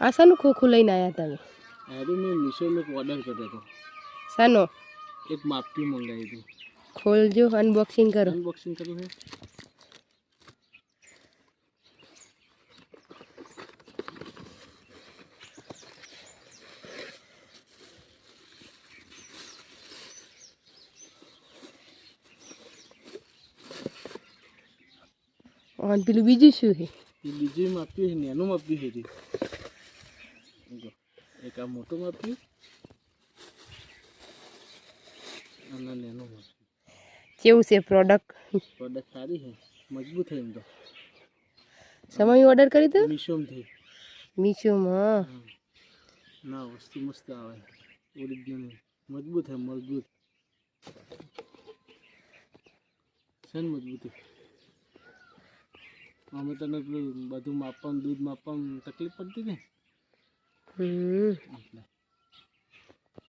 આ શાનું ખોખું લઈને આવ્યા તમે? अरे मैं मीशो में ऑर्डर कर रहा था શાનો? एक मापी मंगाई थी ખોલજો, અનબોક્સિંग કરો. अनबॉक्सिंग करूँ है અને પેલું બીજું શું છે? ये बीजी मापी है नैनो मापी है जी एक आ मोटो मापी आना नैनो मापी કેવું છે પ્રોડક્ટ? प्रोडक्ट सारी है मजबूत है इनका સમય ઓર્ડર કરી દો. मीशो में थी મીશોમાં ना वस्तु मस्त आवे ओरिजिनल मजबूत है मजबूत सन मजबूत है અમે તને પેલું બધું માપવાનું દૂધ માપવાનું તકલીફ પડતી ને એટલે